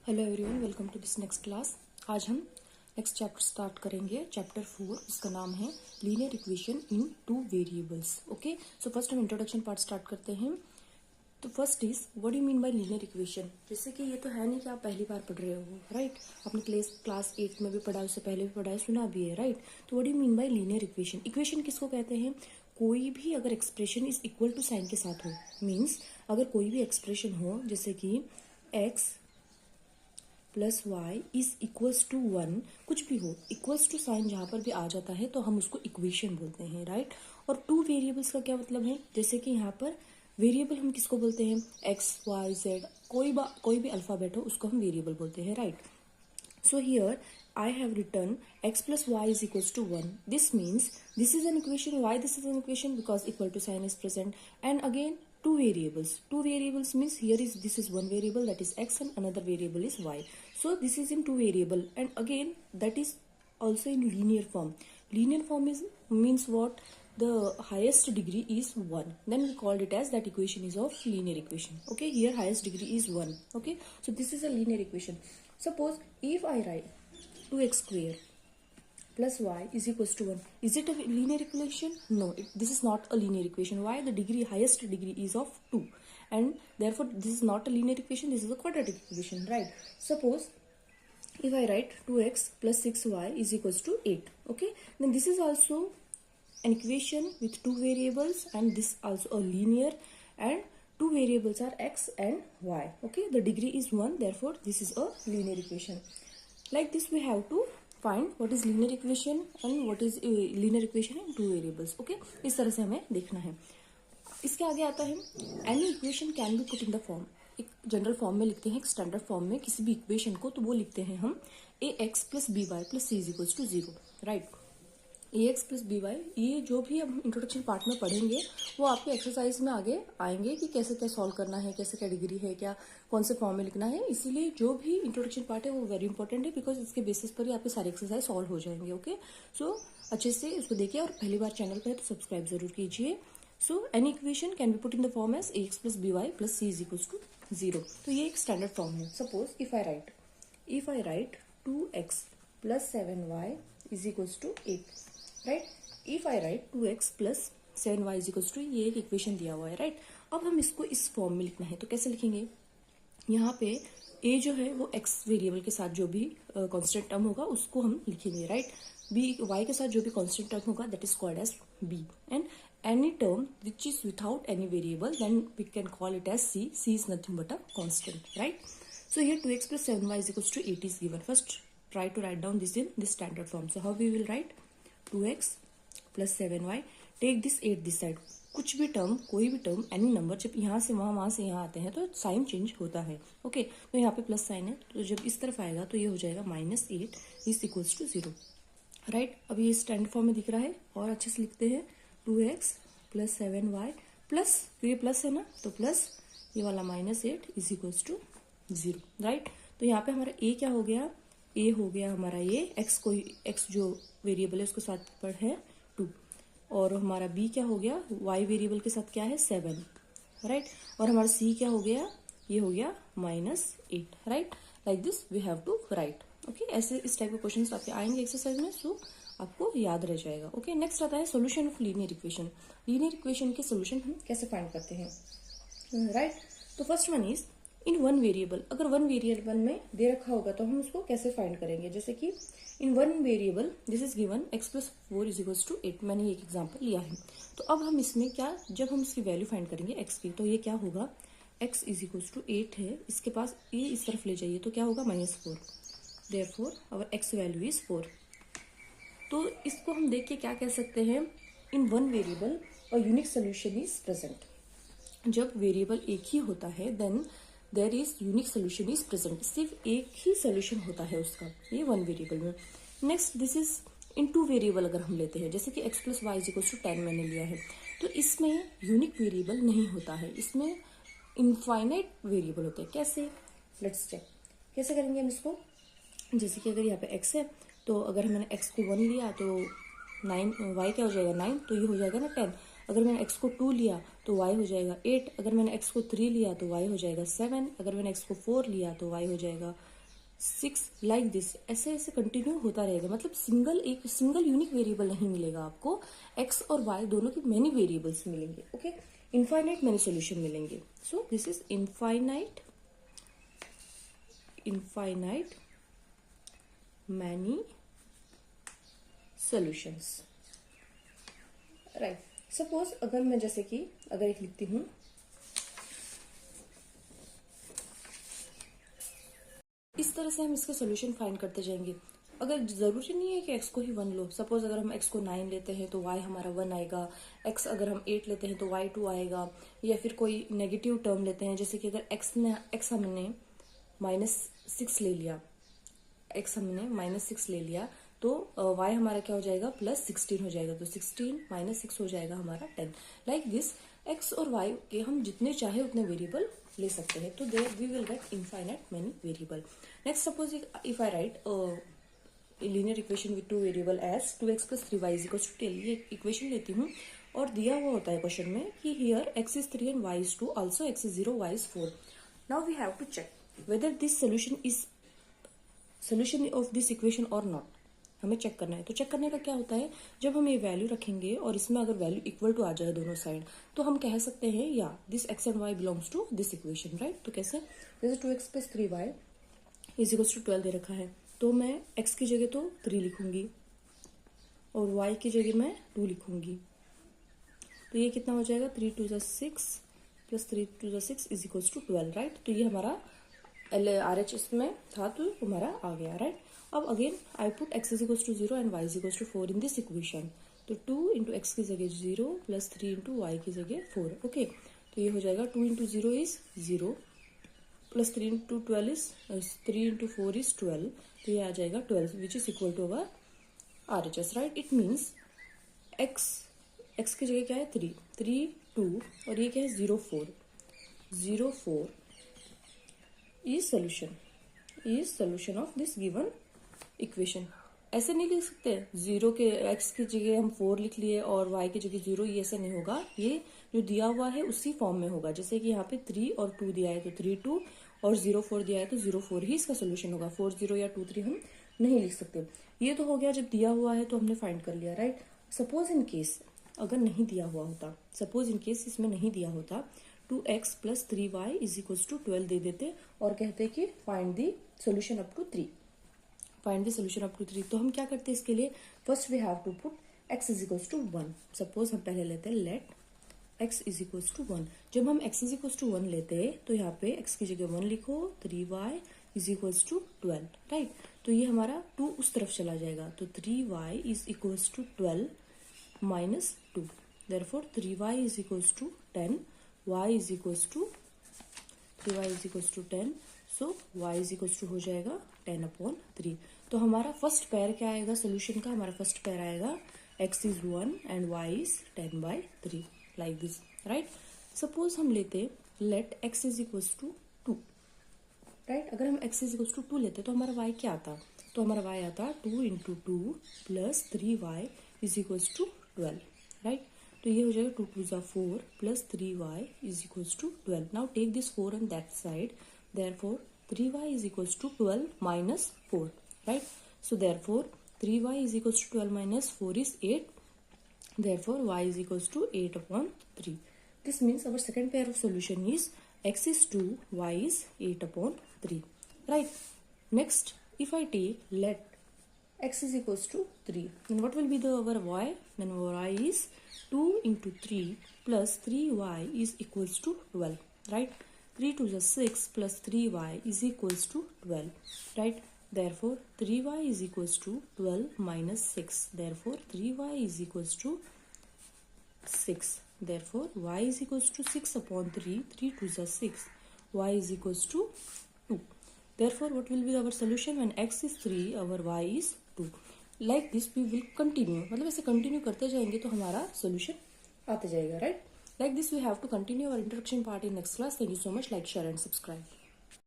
Hello everyone, welcome to this next class. आज हम next chapter start करेंगे, chapter 4। इसका नाम है linear equation in two variables. Okay, so first हम इंट्रोडक्शन पार्ट स्टार्ट करते हैं। तो first is what do mean by linear equation. जैसे कि ये तो है नहीं कि आप पहली बार पढ़ रहे हो, राइट। आपने क्लास 8 में भी पढ़ा, उससे पहले भी पढ़ा है, सुना भी है, राइट। तो what do mean by linear equation. Equation किसको कहते हैं? कोई भी अगर expression is equal to sign के साथ हो, मीन्स अगर कोई भी एक्सप्रेशन हो जैसे कि x plus y is equals to 1, कुछ भी हो, इक्वल्स टू साइन जहां पर भी आ जाता है तो हम उसको इक्वेशन बोलते हैं, राइट। और टू वेरिएबल्स का क्या मतलब है? जैसे कि यहाँ पर वेरिएबल हम किसको बोलते हैं? एक्स वाई जेड, कोई भी अल्फाबेट हो उसको हम वेरिएबल बोलते हैं, right. So here I have written x plus y is equals to 1. This means this is an equation. Why this is an equation? Because equal to sign is present. And again two variables. Two variables means here is this is one variable, that is x, and another variable is y. So this is in two variable, and again that is also in linear form. Linear form means what? The highest degree is 1. Then we called it as that equation is of linear equation. Okay, here highest degree is 1. Okay, so this is a linear equation. Suppose if I write 2x square plus y is equals to 1, is it a linear equation? No, this is not a linear equation. Why? The highest degree is of 2, and therefore this is not a linear equation, this is a quadratic equation, right? Suppose if I write 2x plus 6y is equals to 8, okay, then this is also an equation with two variables, and this also a linear, and two variables are x and y. Okay, the degree is 1, therefore this is a linear equation. Like this we have to find what is linear equation and what is linear equation in two variables. Okay, इस तरह से हमें देखना है। इसके आगे आता है any equation can be put in the form. एक जनरल फॉर्म में लिखते हैं, एक स्टैंडर्ड फॉर्म में किसी भी इक्वेशन को, तो वो लिखते हैं हम a x plus b y plus c is equals to 0, right. A x plus b y, ये जो भी हम इंट्रोडक्शन पार्ट में पढ़ेंगे वो आपके एक्सरसाइज में आगे आएंगे कि कैसे क्या सॉल्व करना है, कैसे क्या डिग्री है, क्या कौन से फॉर्म में लिखना है। इसीलिए जो भी इंट्रोडक्शन पार्ट है वो वेरी इंपॉर्टेंट है, बिकॉज इसके बेसिस पर ही आपके सारे एक्सरसाइज सॉल्व हो जाएंगे। ओके, सो अच्छे से उसको देखिए, और पहली बार चैनल पर है तो सब्सक्राइब जरूर कीजिए। So any equation can be put in the form as a x plus b y plus c is equals to 0। तो ये एक स्टैंडर्ड फॉर्म है। Suppose if I write 2x plus 7y is equals to 8, right. If I write 2x plus 7y is equals to, ये एक equation दिया हुआ है, right. अब हम इसको इस फॉर्म में लिखना है, तो कैसे लिखेंगे? यहाँ पे a जो है वो x वेरिएबल के साथ जो भी कांस्टेंट टर्म होगा उसको हम लिखेंगे, राइट। b y के साथ जो भी कांस्टेंट टर्म होगा that is called as b, and any term which is without any variable then we can call it as c. c is nothing but a constant, right. So here 2x plus 7y is equals to 8 is given. First try to write down this in this standard form. So how we will write? 2x plus 7y, take this 8 this side. कुछ भी term, कोई भी term, any number जब यहाँ से वहां से यहाँ आते हैं तो साइन चेंज होता है। ओके, तो यहाँ पे प्लस साइन है, तो जब इस तरफ आएगा तो ये हो जाएगा -8 इज इक्वल्स टू 0, राइट। अब ये स्टैंडर्ड फॉर्म में दिख रहा है, और अच्छे से लिखते हैं 2x प्लस 7y प्लस, ये प्लस है ना, तो प्लस ये वाला -8 इज इक्वल्स टू 0, राइट। तो यहाँ पे हमारा a क्या हो गया? a हो गया हमारा ये x जो वेरिएबल है उसके साथ पर है 2, और हमारा b क्या हो गया? y वेरिएबल के साथ क्या है? 7, राइट। और हमारा c क्या हो गया? ये हो गया -8, right. Like this we have to write. Okay, ऐसे इस टाइप के क्वेश्चंस आपके आएंगे एक्सरसाइज में, सो आपको याद रह जाएगा। ओके, नेक्स्ट आता है solution of linear equation. Linear equation के सोल्यूशन हम कैसे फाइंड करते हैं, राइट। तो first one is in one variable. अगर वन वेरिएबल में दे रखा होगा तो हम उसको कैसे फाइंड करेंगे? जैसे कि in one variable this is given x plus 4 is equals to 8, मैंने एक एग्जांपल लिया है। तो अब हम इसमें क्या, जब हम इसकी वैल्यू फाइंड करेंगे x की, तो ये क्या होगा? x इज इक्वल्स टू 8 है, इसके पास ये इस तरफ ले जाइए तो क्या होगा? -4, therefore our x value is 4। तो इसको हम देख के क्या कह सकते हैं? In one variable a unique solution is present. जब वेरिएबल एक ही होता है then there is unique solution is present. सिर्फ एक ही सोल्यूशन होता है उसका, ये वन वेरिएबल में। Next this is in two variable अगर हम लेते हैं, जैसे कि x plus y is equal to 10 मैंने लिया है, तो इसमें यूनिक वेरिएबल नहीं होता है, इसमें इनफाइनाइट वेरिएबल होते हैं। कैसे? लेट्स चेक, कैसे करेंगे हम इसको? जैसे कि अगर यहाँ पे x है, तो अगर मैंने x को 1 लिया तो 9 y क्या हो जाएगा? 9, तो ये हो जाएगा ना 10। अगर मैंने x को 2 लिया तो y हो जाएगा 8, अगर मैंने x को 3 लिया तो y हो जाएगा 7, अगर मैंने x को 4 लिया तो y हो जाएगा 6, लाइक दिस। ऐसे ऐसे कंटिन्यू होता रहेगा, मतलब एक सिंगल यूनिक वेरिएबल नहीं मिलेगा आपको, x और y दोनों की मैनी वेरिएबल्स मिलेंगे। ओके, इनफाइनाइट मैनी सोल्यूशन मिलेंगे। So this is infinite many solutions, right. Suppose अगर मैं जैसे कि अगर एक लिखती हूं, इस तरह से हम इसके सॉल्यूशन फाइंड करते जाएंगे। अगर जरूरी नहीं है कि x को ही 1 लो, सपोज अगर हम x को 9 लेते हैं तो y हमारा 1 आएगा, x अगर हम 8 लेते हैं तो y 2 आएगा, या फिर कोई नेगेटिव टर्म लेते हैं, जैसे कि अगर x हमने -6 ले लिया, तो y हमारा क्या हो जाएगा +16 हो जाएगा, तो 16 - 6 हो जाएगा हमारा 10। लाइक दिस x और y के हम जितने चाहे उतने वेरिएबल ले सकते हैं, तो there we will get infinite many variable. Next suppose if I write linear equation with 2 variable as 2x + 3y = 10, ये इक्वेशन लेती हूँ और दिया हुआ होता है क्वेश्चन में कि here x is 3 and y is 2, also x is 0, y is 4. Now we have to check whether this solution of this equation or not. हमें चेक करना है। तो चेक करने का क्या होता है, जब हम ये वैल्यू रखेंगे और इसमें अगर वैल्यू इक्वल टू आ जाए दोनों साइड, तो हम कह सकते हैं या this x and y belongs to this equation, right. तो कैसे, जैसे 2x + 3y = 12 दे रखा है, तो मैं x की जगह तो 3 लिखूंगी और y की जगह मैं 2 लिखूंगी, तो ये कितना हो जाएगा 3 × 2 = 6 + 3 × 2 = 6 = 12, राइट। तो ये हमारा RHS में था, तो हमारा आ गया, राइट। अब again I put x = 0 and y = 4 in this equation, तो 2 × x की जगह 0 + 3 × y की जगह 4, ओके। तो ये हो जाएगा 2 × 0 is 0 + 3 × 12 is 3 × 4 is 12, तो ये आ जाएगा 12 which is equal to our RHS, right. It means x की जगह क्या है 3, 2 और ये क्या है 0, 4 is solution of this given equation. ऐसे नहीं लिख सकते 0 के x की जगह हम 4 लिख लिए और y की जगह 0, ये ऐसे नहीं होगा। ये जो दिया हुआ है उसी फॉर्म में होगा, जैसे कि यहाँ पे 3 और 2 दिया है तो 3 2 और 0 4 दिया है तो 0 4 ही इसका सोल्यूशन होगा। 4 0 या 2 3 हम नहीं लिख सकते। ये तो हो गया जब दिया हुआ है तो हमने फाइंड कर लिया, राइट। सपोज इन केस अगर नहीं दिया हुआ होता, सपोज इन केस इसमें नहीं दिया होता, 2x + 3y = 12 दे देते और कहते कि find the solution up to 3, तो हम क्या करते हैं इसके लिए, first we have to put x = 1। Suppose हम पहले लेते हैं लेट x = 1। जब हम x = 1 लेते हैं तो यहाँ पे x की जगह 1 लिखो, 3y = 12, राइट। तो ये हमारा 2 उस तरफ चला जाएगा, तो 3y = 12 - 2, therefore 3y = 10, y = 10, सो y = हो जाएगा 10/3। तो हमारा फर्स्ट पेयर क्या आएगा सोल्यूशन का, हमारा फर्स्ट पेयर आएगा x is 1 and y is 10/3, like this, right. Suppose हम लेते लेट x = 2, राइट। अगर हम x = 2 लेते तो हमारा y क्या आता, तो हमारा y आता 2 × 2 + 3y = 12, राइट। तो ये हो जाएगा 2 × 2 = 4 + 3y = 12। Now take this 4 on that side, therefore 3y = 12 - 4, right? So therefore 3y = 12 - 4 is 8, therefore y = 8/3. This means our second pair of solution is x is 2, y is 8/3, right? Next, if I take let x = 3, then what will be our y? Then our y is 2 × 3 + 3y = 12, right? 3 × 2 = 6 + 3y = 12, right? Therefore 3y = 12 - 6, therefore 3y = 6, therefore y = 6/3, 3 × 2 = 6, y = 2. Therefore what will be our solution? When x is 3, our y is 2. Like this we will continue, मतलब ऐसे continue करते जाएंगे तो हमारा solution आते जाएगा, right. Like this we have to continue our introduction part in next class. Thank you so much. Like, share and subscribe.